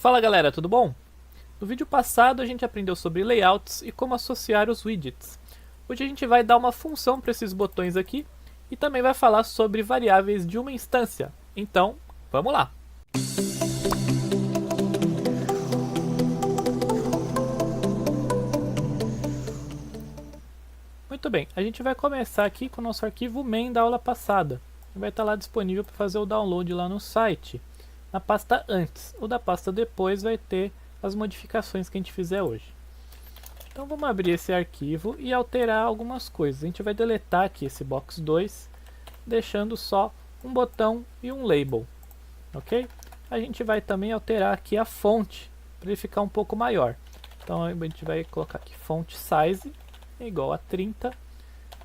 Fala galera, tudo bom? No vídeo passado a gente aprendeu sobre layouts e como associar os widgets. Hoje a gente vai dar uma função para esses botões aqui e também vai falar sobre variáveis de uma instância. Então, vamos lá! Muito bem, a gente vai começar aqui com o nosso arquivo main da aula passada. Vai estar lá disponível para fazer o download lá no site, na pasta antes. O da pasta depois vai ter as modificações que a gente fizer hoje. Então vamos abrir esse arquivo e alterar algumas coisas. A gente vai deletar aqui esse box 2, deixando só um botão e um label, ok? A gente vai também alterar aqui a fonte, para ele ficar um pouco maior. Então a gente vai colocar aqui font size igual a 30,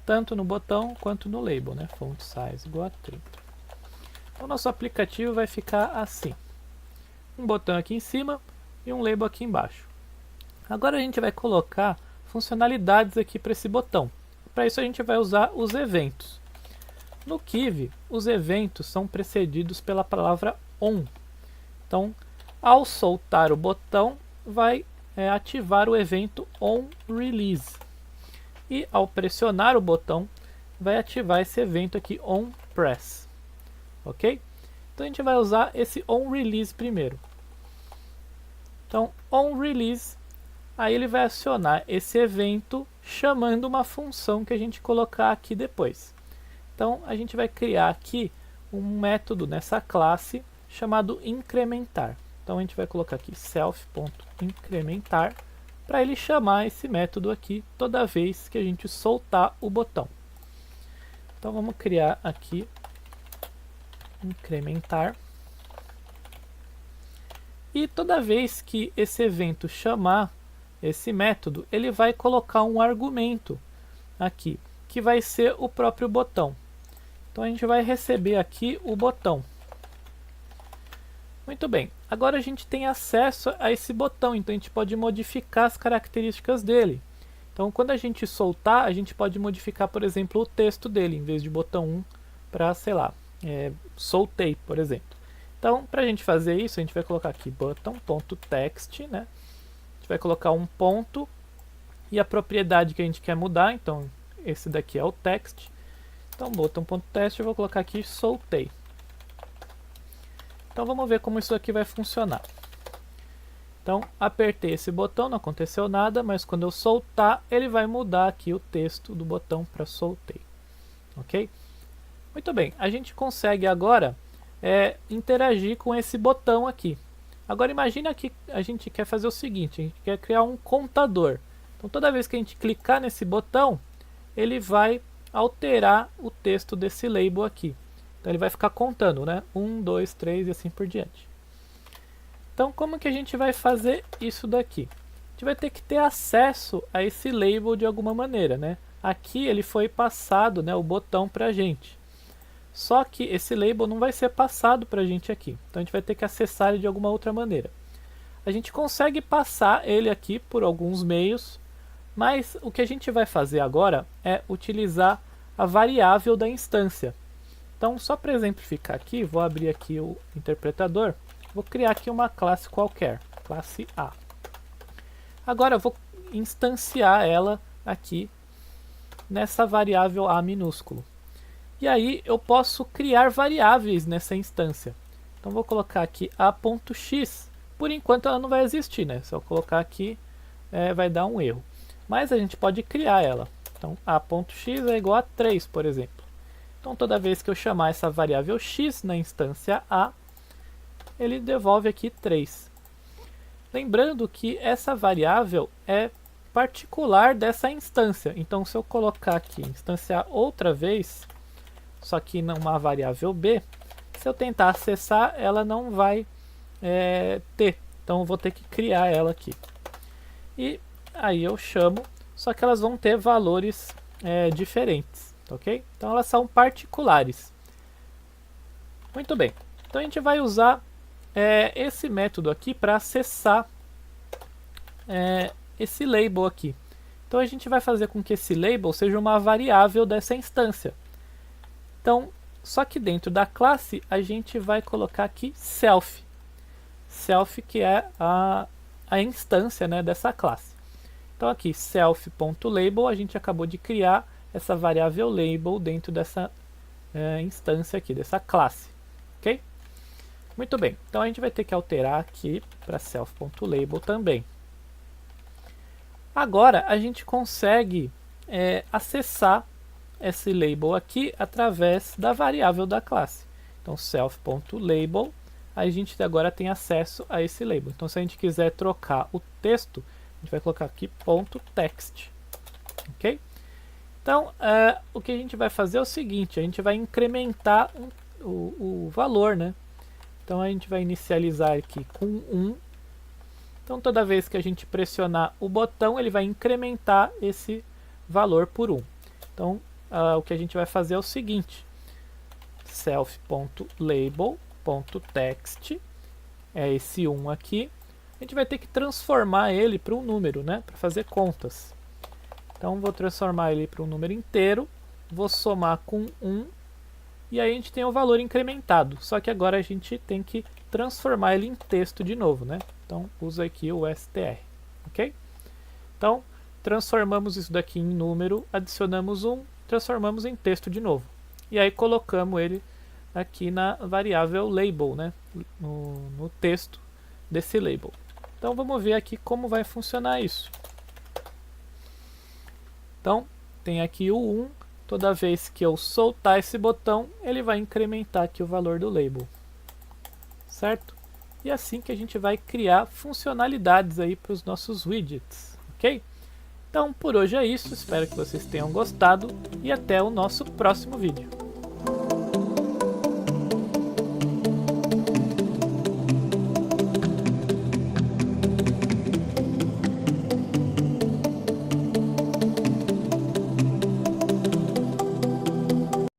tanto no botão quanto no label, né? Font size igual a 30. Então nosso aplicativo vai ficar assim. Um botão aqui em cima e um label aqui embaixo. Agora a gente vai colocar funcionalidades aqui para esse botão. Para isso a gente vai usar os eventos. No Kivy, os eventos são precedidos pela palavra on. Então, ao soltar o botão, vai ativar o evento onRelease. E ao pressionar o botão, vai ativar esse evento aqui onPress. Ok? Então a gente vai usar esse onRelease primeiro. Então, onRelease, aí ele vai acionar esse evento chamando uma função que a gente colocar aqui depois. Então, a gente vai criar aqui um método nessa classe chamado incrementar. Então, a gente vai colocar aqui self.incrementar para ele chamar esse método aqui toda vez que a gente soltar o botão. Então, vamos criar aqui incrementar. E toda vez que esse evento chamar esse método, ele vai colocar um argumento aqui, que vai ser o próprio botão. Então a gente vai receber aqui o botão. Muito bem, agora a gente tem acesso a esse botão, então a gente pode modificar as características dele. Então quando a gente soltar, a gente pode modificar, por exemplo, o texto dele, em vez de botão 1 para, sei lá, soltei, por exemplo. Então, para a gente fazer isso, a gente vai colocar aqui button.text, né? A gente vai colocar um ponto e a propriedade que a gente quer mudar, então esse daqui é o text. Então, button.text, eu vou colocar aqui soltei. Então, vamos ver como isso aqui vai funcionar. Então, apertei esse botão, não aconteceu nada, mas quando eu soltar, ele vai mudar aqui o texto do botão para soltei. Ok? Muito bem, a gente consegue agora interagir com esse botão aqui. Agora imagina que a gente quer fazer o seguinte, a gente quer criar um contador. Então toda vez que a gente clicar nesse botão, ele vai alterar o texto desse label aqui. Então ele vai ficar contando, né? 1, 2, 3 e assim por diante. Então como que a gente vai fazer isso daqui? A gente vai ter que ter acesso a esse label de alguma maneira, né? Aqui ele foi passado, né, o botão para a gente. Só que esse label não vai ser passado para a gente aqui. Então a gente vai ter que acessar ele de alguma outra maneira. A gente consegue passar ele aqui por alguns meios, mas o que a gente vai fazer agora é utilizar a variável da instância. Então só para exemplificar aqui, vou abrir aqui o interpretador, vou criar aqui uma classe qualquer, classe A. Agora eu vou instanciar ela aqui nessa variável A minúsculo. E aí eu posso criar variáveis nessa instância. Então vou colocar aqui a.x. Por enquanto ela não vai existir, né? Se eu colocar aqui, vai dar um erro. Mas a gente pode criar ela. Então a.x é igual a 3, por exemplo. Então toda vez que eu chamar essa variável x na instância A, ele devolve aqui 3. Lembrando que essa variável é particular dessa instância. Então se eu colocar aqui instanciar outra vez, só que numa variável b, se eu tentar acessar, ela não vai ter. Então eu vou ter que criar ela aqui. E aí eu chamo, só que elas vão ter valores diferentes, ok? Então elas são particulares. Muito bem, então a gente vai usar esse método aqui para acessar esse label aqui. Então a gente vai fazer com que esse label seja uma variável dessa instância. Então, só que dentro da classe a gente vai colocar aqui self. self, que é a instância, né, dessa classe. Então aqui, self.label, a gente acabou de criar essa variável label dentro dessa instância aqui, dessa classe. Ok? Muito bem, então a gente vai ter que alterar aqui para self.label também. Agora a gente consegue acessar esse label aqui através da variável da classe. Então self.label, a gente agora tem acesso a esse label. Então se a gente quiser trocar o texto, a gente vai colocar aqui .text. Ok? Então o que a gente vai fazer é o seguinte, a gente vai incrementar o valor, né? Então a gente vai inicializar aqui com 1. Então toda vez que a gente pressionar o botão, ele vai incrementar esse valor por 1. Então o que a gente vai fazer é o seguinte, self.label.text, é esse 1 aqui, a gente vai ter que transformar ele para um número, né, para fazer contas. Então vou transformar ele para um número inteiro, vou somar com 1, e aí a gente tem o valor incrementado, só que agora a gente tem que transformar ele em texto de novo, né? Então usa aqui o str, ok? Então transformamos isso daqui em número, adicionamos 1, transformamos em texto de novo. E aí colocamos ele aqui na variável label, né? no texto desse label. Então vamos ver aqui como vai funcionar isso. Então tem aqui o 1. Toda vez que eu soltar esse botão, ele vai incrementar aqui o valor do label, certo? E é assim que a gente vai criar funcionalidades aí para os nossos widgets, ok? Então por hoje é isso, espero que vocês tenham gostado e até o nosso próximo vídeo.